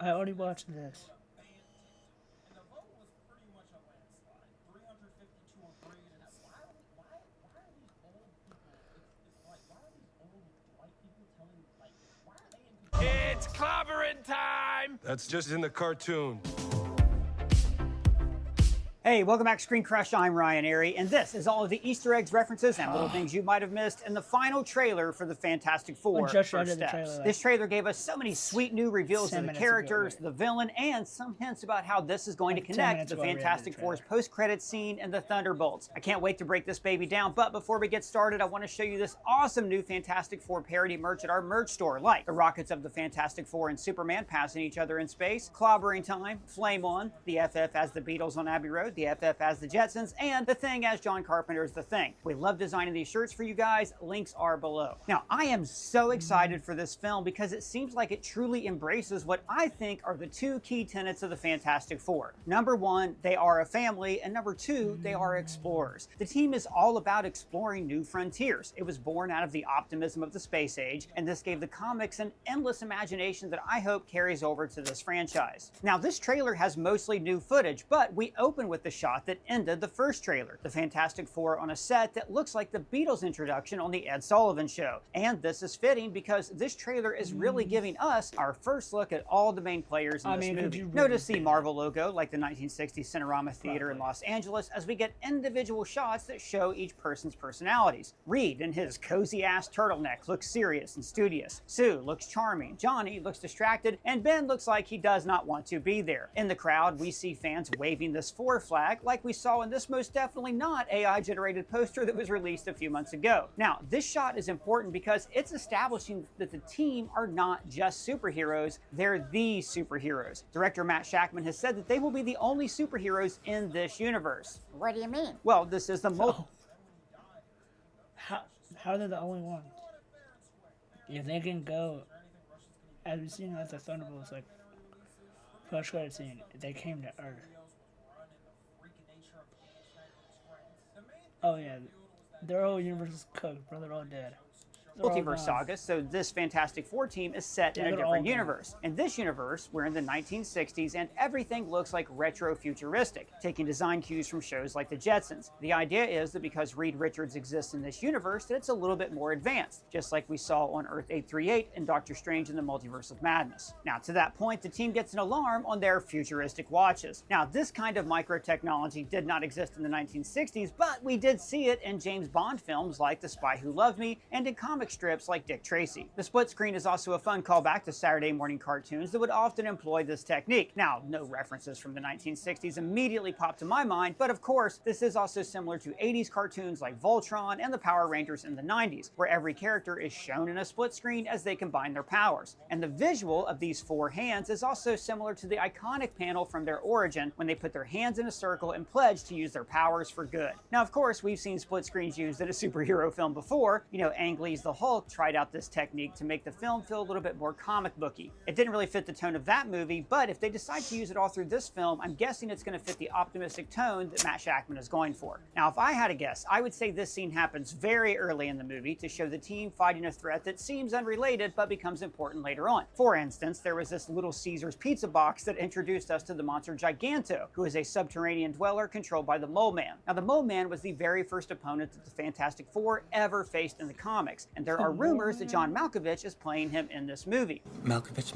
I already watched this. It's clobbering time! That's just in the cartoon. Hey, welcome back to ScreenCrush. I'm Ryan Airy, and this is all of the Easter eggs, references, and little things you might have missed in the final trailer for the Fantastic Four: just First ended the Steps. trailer, like, This trailer gave us so many sweet new reveals 10 of the minutes ago, characters, right? the villain, and some hints about how this is going to Like 10 connect minutes the ago, I read Fantastic the Four's trailer. post-credits scene and the Thunderbolts. I can't wait to break this baby down, but before we get started, I want to show you this awesome new Fantastic Four parody merch at our merch store, like the rockets of the Fantastic Four and Superman passing each other in space, Clobbering Time, Flame On, the FF as the Beatles on Abbey Road, the FF as the Jetsons, and The Thing as John Carpenter's The Thing. We love designing these shirts for you guys. Links are below. Now, I am so excited for this film because it seems like it truly embraces what I think are the two key tenets of the Fantastic Four. Number one, they are a family, and number two, they are explorers. The team is all about exploring new frontiers. It was born out of the optimism of the space age, and this gave the comics an endless imagination that I hope carries over to this franchise. Now, this trailer has mostly new footage, but we open with the shot that ended the first trailer, the Fantastic Four on a set that looks like the Beatles introduction on the Ed Sullivan Show. And this is fitting because this trailer is really giving us our first look at all the main players in this movie. Notice the Marvel logo like the 1960s Cinerama Theater in Los Angeles as we get individual shots that show each person's personalities. Reed in his cozy-ass turtleneck looks serious and studious. Sue looks charming, Johnny looks distracted, and Ben looks like he does not want to be there. In the crowd, we see fans waving this Four flag like we saw in this most definitely not AI-generated poster that was released a few months ago. Now, this shot is important because it's establishing that the team are not just superheroes, they're the superheroes. Director Matt Shakman has said that they will be the only superheroes in this universe. What do you mean? Well, this is the How are they the only ones? If they can go, as we've seen with the Thunderbolts, like, post-credit scene, they came to Earth. Oh yeah, their whole universe is cooked, bro. They're all dead. multiverse saga, so this Fantastic Four team is set in a different universe. In this universe, we're in the 1960s and everything looks like retro-futuristic, taking design cues from shows like the Jetsons. The idea is that because Reed Richards exists in this universe, that it's a little bit more advanced, just like we saw on Earth 838 and Doctor Strange in the Multiverse of Madness. Now, to that point, the team gets an alarm on their futuristic watches. Now, this kind of micro-technology did not exist in the 1960s, but we did see it in James Bond films like The Spy Who Loved Me and in comic strips like Dick Tracy. The split screen is also a fun callback to Saturday morning cartoons that would often employ this technique. Now, no references from the 1960s immediately pop to my mind, but of course, this is also similar to 80s cartoons like Voltron and the Power Rangers in the 90s, where every character is shown in a split screen as they combine their powers. And the visual of these four hands is also similar to the iconic panel from their origin when they put their hands in a circle and pledge to use their powers for good. Now, of course, we've seen split screens used in a superhero film before. You know, Ang Lee's The Hulk tried out this technique to make the film feel a little bit more comic booky. It didn't really fit the tone of that movie, but if they decide to use it all through this film, I'm guessing it's going to fit the optimistic tone that Matt Shakman is going for. Now, if I had to guess, I would say this scene happens very early in the movie to show the team fighting a threat that seems unrelated but becomes important later on. For instance, there was this Little Caesars pizza box that introduced us to the monster Giganto, who is a subterranean dweller controlled by the Mole Man. Now, the Mole Man was the very first opponent that the Fantastic Four ever faced in the comics, and there are rumors that John Malkovich is playing him in this movie. Malkovich.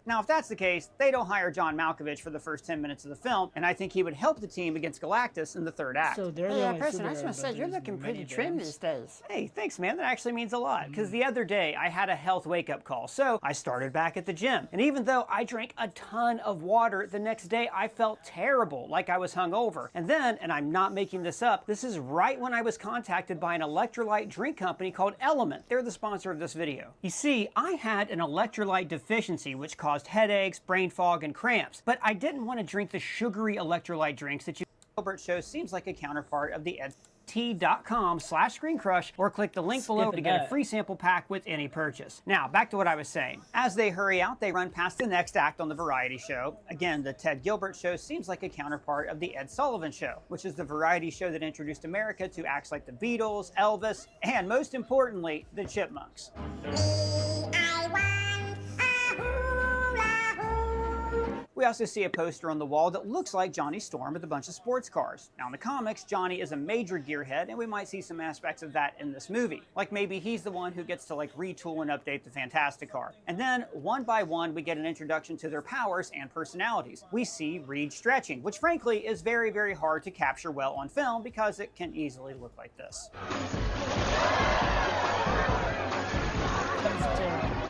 Now, if that's the case, they don't hire John Malkovich for the first 10 minutes of the film, and I think he would help the team against Galactus in the third act. So they're the Hey, only person, I superheroes, was gonna say, but you're there's looking many pretty trim villains. these days. Hey, thanks, man. That actually means a lot, because the other day I had a health wake-up call, so I started back at the gym. And even though I drank a ton of water, the next day I felt terrible, like I was hungover. And then, and I'm not making this up, this is right when I was contacted by an electrolyte drink company called Element. They're the sponsor of this video. You see, I had an electrolyte deficiency, which caused headaches, brain fog, and cramps. But I didn't want to drink the sugary electrolyte drinks that you Gilbert show seems like a counterpart of the Ed t.com/ScreenCrush or click the link below to get a free sample pack with any purchase. Now, back to what I was saying. As they hurry out, they run past the next act on the variety show. Again, the Ted Gilbert Show seems like a counterpart of the Ed Sullivan Show, which is the variety show that introduced America to acts like the Beatles, Elvis, and most importantly, the Chipmunks. We also see a poster on the wall that looks like Johnny Storm with a bunch of sports cars. Now in the comics, Johnny is a major gearhead, and we might see some aspects of that in this movie. Like maybe he's the one who gets to retool and update the Fantastic Car. And then one by one, we get an introduction to their powers and personalities. We see Reed stretching, which frankly is very, very hard to capture well on film because it can easily look like this.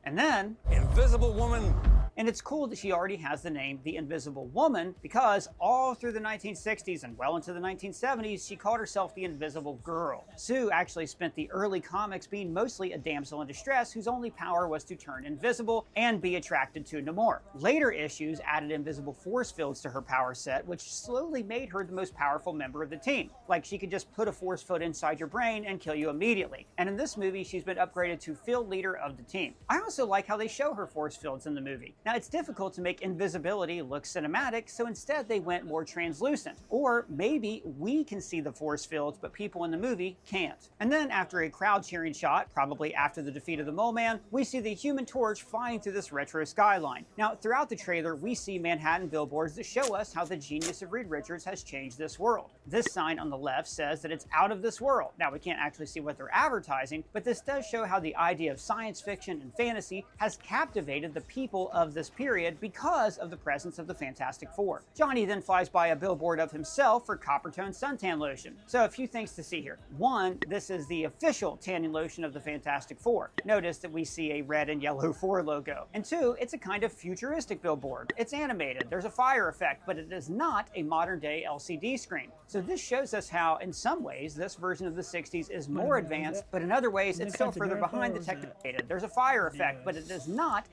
And then, Invisible Woman. And it's cool that she already has the name The Invisible Woman because all through the 1960s and well into the 1970s, she called herself the Invisible Girl. Sue actually spent the early comics being mostly a damsel in distress whose only power was to turn invisible and be attracted to Namor. Later issues added invisible force fields to her power set, which slowly made her the most powerful member of the team. Like she could just put a force field inside your brain and kill you immediately. And in this movie, she's been upgraded to field leader of the team. I also like how they show her force fields in the movie. Now, it's difficult to make invisibility look cinematic, so instead they went more translucent. Or maybe we can see the force fields, but people in the movie can't. And then after a crowd cheering shot, probably after the defeat of the Mole Man, we see the Human Torch flying through this retro skyline. Now, throughout the trailer, we see Manhattan billboards that show us how the genius of Reed Richards has changed this world. This sign on the left says that it's out of this world. Now, we can't actually see what they're advertising, but this does show how the idea of science fiction and fantasy has captivated the people of this period because of the presence of the Fantastic Four. Johnny then flies by a billboard of himself for Coppertone suntan lotion. So a few things to see here. One, this is the official tanning lotion of the Fantastic Four. Notice that we see a red and yellow 4 logo. And two, it's a kind of futuristic billboard. It's animated, there's a fire effect, but it is not a modern day LCD screen. So this shows us how, in some ways, this version of the 60s is more advanced, but in other ways, it's still further behind the technology. There's a fire effect, but it is not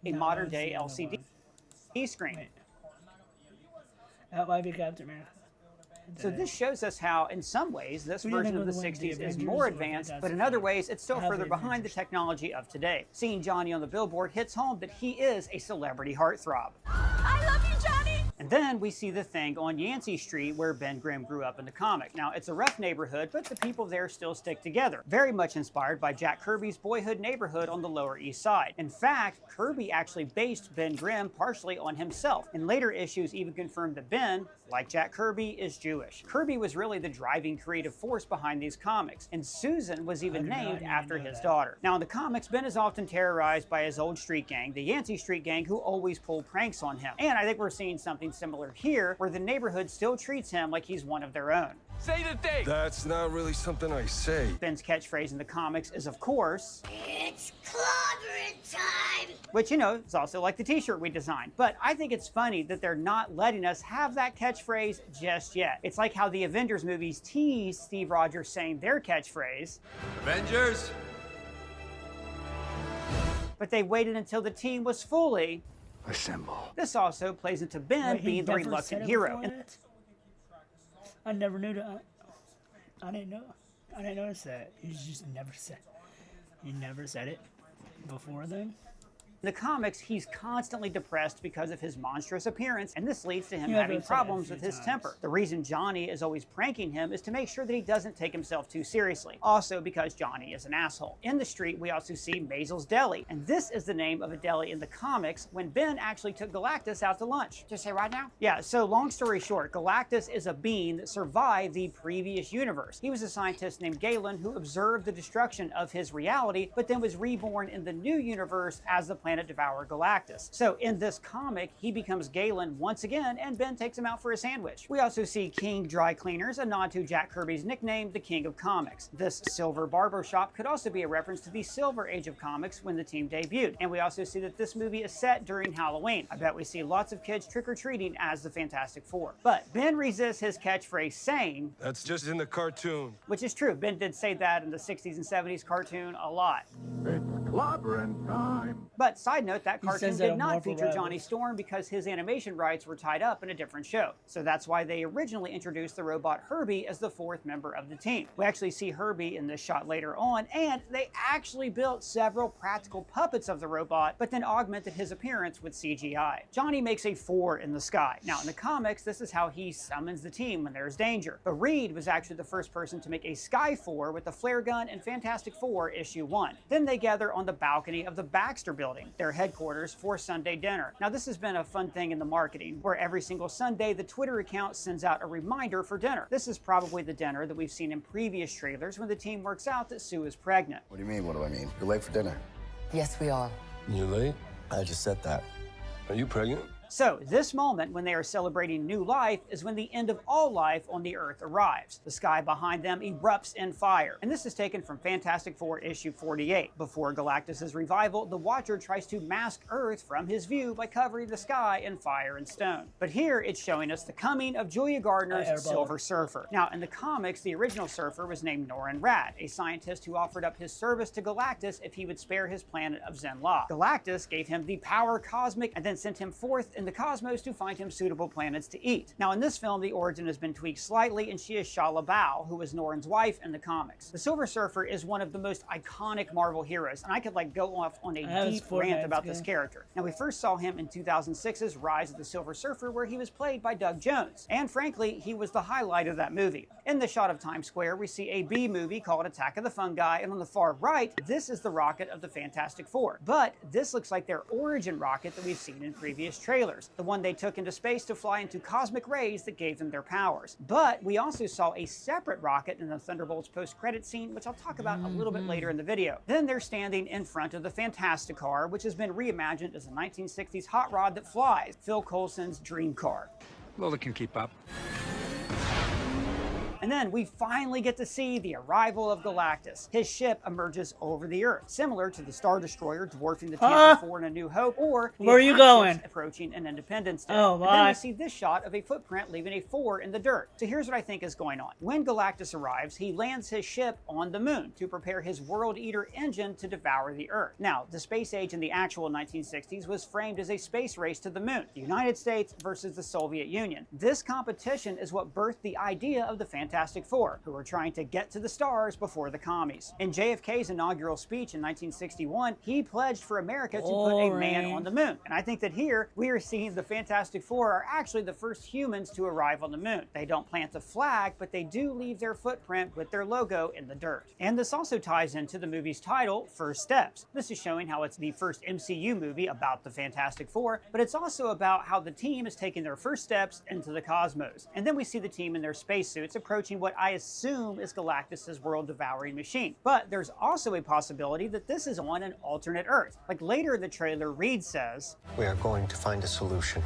a modern day LCD screen. That might be Captain America. So this shows us how, in some ways, this version of the 60s is more advanced, but in other ways, it's still further behind the technology of today. Seeing Johnny on the billboard hits home that he is a celebrity heartthrob. I love you, Johnny! And then we see the thing on Yancey Street where Ben Grimm grew up in the comic. Now, it's a rough neighborhood, but the people there still stick together. Very much inspired by Jack Kirby's boyhood neighborhood on the Lower East Side. In fact, Kirby actually based Ben Grimm partially on himself. And later issues even confirmed that Ben, like Jack Kirby, is Jewish. Kirby was really the driving creative force behind these comics, and Susan was even named after his daughter. Now, in the comics, Ben is often terrorized by his old street gang, the Yancey Street Gang, who always pull pranks on him. And I think we're seeing something similar here, where the neighborhood still treats him like he's one of their own. Say the thing! That's not really something I say. Ben's catchphrase in the comics is, of course, It's clobbering time! which, is also like the t-shirt we designed. But I think it's funny that they're not letting us have that catchphrase just yet. It's like how the Avengers movies tease Steve Rogers saying their catchphrase, Avengers! but they waited until the team was fully Assemble. This also plays into Ben Wait, he being the never reluctant said it hero. before that? I never knew that. I didn't know. I didn't notice that. You just never said. You never said it before then. In the comics, he's constantly depressed because of his monstrous appearance, and this leads to him Yeah, having I've said it a problems few with his times. temper. The reason Johnny is always pranking him is to make sure that he doesn't take himself too seriously. Also because Johnny is an asshole. In the street, we also see Maisel's Deli, and this is the name of a deli in the comics when Ben actually took Galactus out to lunch. Just say right now? Yeah, so long story short, Galactus is a being that survived the previous universe. He was a scientist named Galen who observed the destruction of his reality, but then was reborn in the new universe as the planet Devourer Galactus. So in this comic, he becomes Galen once again, and Ben takes him out for a sandwich. We also see King Dry Cleaners, a nod to Jack Kirby's nickname, the King of Comics. This silver barber shop could also be a reference to the Silver Age of comics when the team debuted. And we also see that this movie is set during Halloween. I bet we see lots of kids trick-or-treating as the Fantastic Four. But Ben resists his catchphrase saying, That's just in the cartoon. which is true. Ben did say that in the 60s and 70s cartoon a lot. Hey, Clobbering time. But side note, that cartoon says that did on not Marvel feature Johnny Rivals. Storm because his animation rights were tied up in a different show. So that's why they originally introduced the robot Herbie as the fourth member of the team. We actually see Herbie in this shot later on, and they actually built several practical puppets of the robot, but then augmented his appearance with CGI. Johnny makes a 4 in the sky. Now in the comics, this is how he summons the team when there's danger. But Reed was actually the first person to make a Sky 4 with the flare gun in Fantastic Four issue 1. Then they gather on the balcony of the Baxter Building, their headquarters, for Sunday dinner. Now this has been a fun thing in the marketing, where every single Sunday the Twitter account sends out a reminder for dinner. This is probably the dinner that we've seen in previous trailers when the team works out that Sue is pregnant. What do you mean? What do I mean? You're late for dinner. Yes, we are. You late? I just said that. Are you pregnant? So, this moment when they are celebrating new life is when the end of all life on the Earth arrives. The sky behind them erupts in fire. And this is taken from Fantastic Four issue 48. Before Galactus' revival, the Watcher tries to mask Earth from his view by covering the sky in fire and stone. But here it's showing us the coming of Julia Gardner's Silver Surfer. Now, in the comics, the original Surfer was named Norrin Radd, a scientist who offered up his service to Galactus if he would spare his planet of Zenla. Galactus gave him the power cosmic and then sent him forth in the cosmos to find him suitable planets to eat. Now in this film, the origin has been tweaked slightly, and she is Shala Bao, who was Norrin's wife in the comics. The Silver Surfer is one of the most iconic Marvel heroes, and I could go off on a deep rant about this character. Now we first saw him in 2006's Rise of the Silver Surfer, where he was played by Doug Jones, and frankly, he was the highlight of that movie. In the shot of Times Square, we see a B movie called Attack of the Fungi, and on the far right, this is the rocket of the Fantastic Four. But this looks like their origin rocket that we've seen in previous trailers, the one they took into space to fly into cosmic rays that gave them their powers. But we also saw a separate rocket in the Thunderbolts post-credit scene, which I'll talk about a little bit later in the video. Then they're standing in front of the Fantastic Car, which has been reimagined as a 1960s hot rod that flies, Phil Coulson's dream car. Lola can keep up. And then we finally get to see the arrival of Galactus. His ship emerges over the Earth, similar to the Star Destroyer dwarfing the Tampa 4 in A New Hope, or the Where are you going? approaching an Independence Day. Oh, and then bye. we see this shot of a footprint leaving a 4 in the dirt. So here's what I think is going on. When Galactus arrives, he lands his ship on the moon to prepare his World Eater engine to devour the Earth. Now, the space age in the actual 1960s was framed as a space race to the moon, the United States versus the Soviet Union. This competition is what birthed the idea of the Fantastic Four, who were trying to get to the stars before the commies. In JFK's inaugural speech in 1961, he pledged for America to put a man on the moon. And I think that here, we are seeing the Fantastic Four are actually the first humans to arrive on the moon. They don't plant a flag, but they do leave their footprint with their logo in the dirt. And this also ties into the movie's title, First Steps. This is showing how it's the first MCU movie about the Fantastic Four, but it's also about how the team is taking their first steps into the cosmos. And then we see the team in their spacesuits approaching what I assume is Galactus' world-devouring machine. But there's also a possibility that this is on an alternate Earth. Like later in the trailer, Reed says, "We are going to find a solution.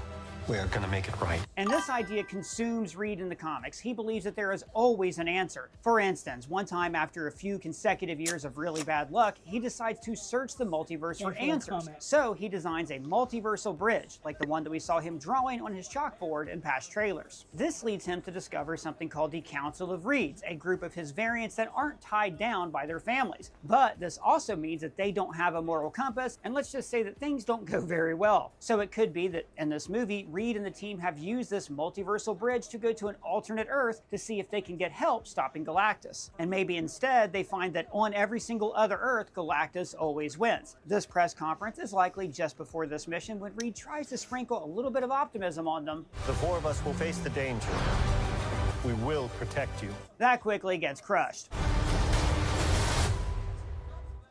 We are going to make it right." And this idea consumes Reed in the comics. He believes that there is always an answer. For instance, one time after a few consecutive years of really bad luck, he decides to search the multiverse for answers. So he designs a multiversal bridge, like the one that we saw him drawing on his chalkboard in past trailers. This leads him to discover something called the Council of Reeds, a group of his variants that aren't tied down by their families. But this also means that they don't have a moral compass, and let's just say that things don't go very well. So it could be that in this movie, Reed and the team have used this multiversal bridge to go to an alternate Earth to see if they can get help stopping Galactus. And maybe instead they find that on every single other Earth, Galactus always wins. This press conference is likely just before this mission when Reed tries to sprinkle a little bit of optimism on them. The four of us will face the danger. We will protect you. That quickly gets crushed.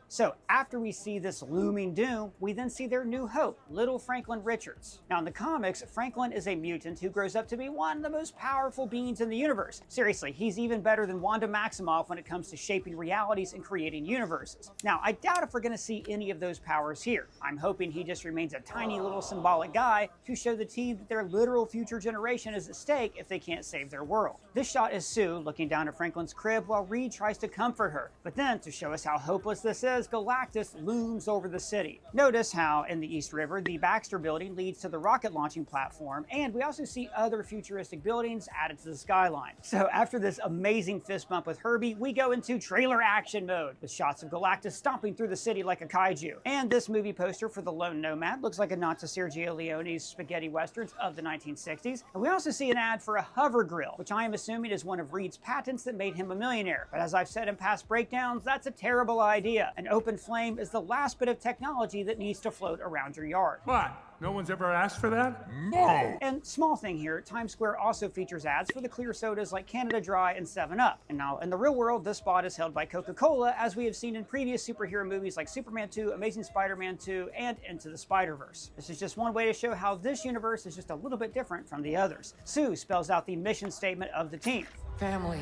So after we see this looming doom, we then see their new hope, little Franklin Richards. Now in the comics, Franklin is a mutant who grows up to be one of the most powerful beings in the universe. Seriously, he's even better than Wanda Maximoff when it comes to shaping realities and creating universes. Now I doubt if we're going to see any of those powers here. I'm hoping he just remains a tiny little symbolic guy to show the team that their literal future generation is at stake if they can't save their world. This shot is Sue looking down at Franklin's crib while Reed tries to comfort her. But then, to show us how hopeless this is, as Galactus looms over the city. Notice how in the East River, the Baxter building leads to the rocket launching platform, and we also see other futuristic buildings added to the skyline. So after this amazing fist bump with Herbie, we go into trailer action mode with shots of Galactus stomping through the city like a kaiju. And this movie poster for The Lone Nomad looks like a nod to Sergio Leone's spaghetti westerns of the 1960s. And we also see an ad for a hover grill, which I am assuming is one of Reed's patents that made him a millionaire. But as I've said in past breakdowns, that's a terrible idea. An open flame is the last bit of technology that needs to float around your yard. What? No one's ever asked for that? No! And small thing here, Times Square also features ads for the clear sodas like Canada Dry and 7-Up. And now, in the real world, this spot is held by Coca-Cola, as we have seen in previous superhero movies like Superman 2, Amazing Spider-Man 2, and Into the Spider-Verse. This is just one way to show how this universe is just a little bit different from the others. Sue spells out the mission statement of the team. Family.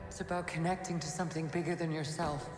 It's about connecting to something bigger than yourself.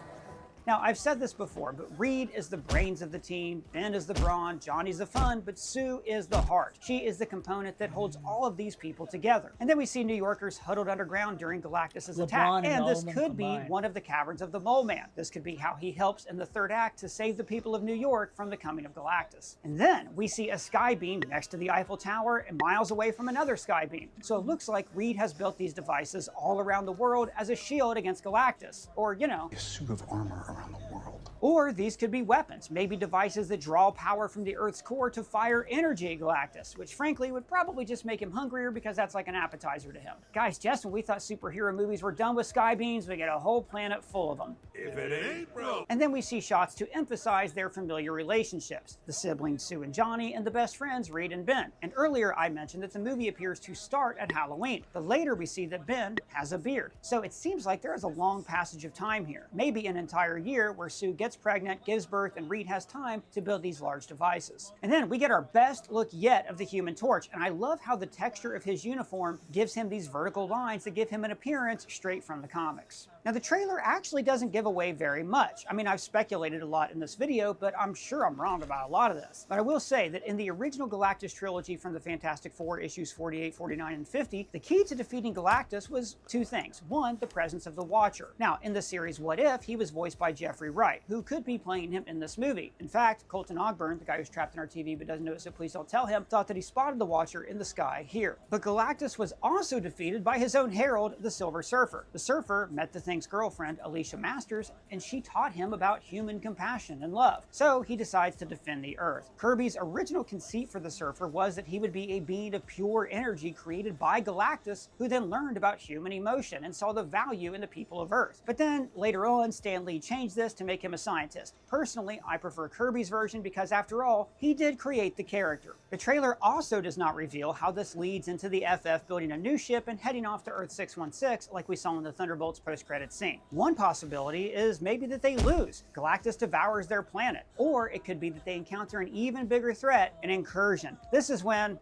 Now, I've said this before, but Reed is the brains of the team, Ben is the brawn, Johnny's the fun, but Sue is the heart. She is the component that holds all of these people together. And then we see New Yorkers huddled underground during Galactus' attack, and this could be one of the caverns of the Mole Man. This could be how he helps in the third act to save the people of New York from the coming of Galactus. And then we see a sky beam next to the Eiffel Tower and miles away from another sky beam. So it looks like Reed has built these devices all around the world as a shield against Galactus. Or, you know, a suit of armor around the world. Or these could be weapons, maybe devices that draw power from the Earth's core to fire energy at Galactus, which frankly would probably just make him hungrier because that's like an appetizer to him. Guys, just when we thought superhero movies were done with sky beams, we get a whole planet full of them. If it ain't broke. And then we see shots to emphasize their familiar relationships, the siblings Sue and Johnny, and the best friends Reed and Ben. And earlier I mentioned that the movie appears to start at Halloween, but later we see that Ben has a beard. So it seems like there is a long passage of time here, maybe an entire year where Sue gets pregnant, gives birth, and Reed has time to build these large devices. And then we get our best look yet of the Human Torch, and I love how the texture of his uniform gives him these vertical lines that give him an appearance straight from the comics. Now the trailer actually doesn't give away very much. I mean, I've speculated a lot in this video, but I'm sure I'm wrong about a lot of this. But I will say that in the original Galactus trilogy from the Fantastic Four issues 48, 49, and 50, the key to defeating Galactus was two things. One, the presence of the Watcher. Now, in the series What If, he was voiced by Jeffrey Wright, who could be playing him in this movie. In fact, Colton Ogburn, the guy who's trapped in our TV but doesn't know it, so please don't tell him, thought that he spotted the Watcher in the sky here. But Galactus was also defeated by his own herald, the Silver Surfer. The Surfer met the Thing's girlfriend, Alicia Masters, and she taught him about human compassion and love. So he decides to defend the Earth. Kirby's original conceit for the Surfer was that he would be a being of pure energy created by Galactus, who then learned about human emotion and saw the value in the people of Earth. But then later on, Stan Lee changed this to make him a scientist. Personally, I prefer Kirby's version because after all, he did create the character. The trailer also does not reveal how this leads into the FF building a new ship and heading off to Earth 616 like we saw in the Thunderbolts post-credits scene. One possibility is maybe that they lose. Galactus devours their planet. Or it could be that they encounter an even bigger threat, an incursion. This is when...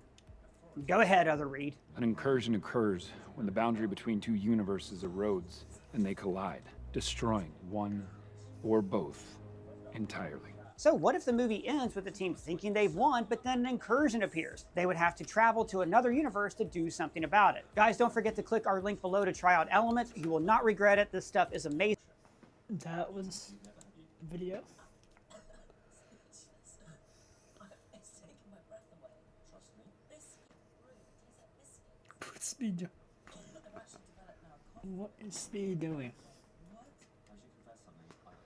Go ahead, Other Reed. An incursion occurs when the boundary between two universes erodes and they collide, destroying one or both entirely. So what if the movie ends with the team thinking they've won, but then an incursion appears? They would have to travel to another universe to do something about it. Guys, don't forget to click our link below to try out Element. You will not regret it. This stuff is amazing. That was video. What's Speed doing? What is Speed doing?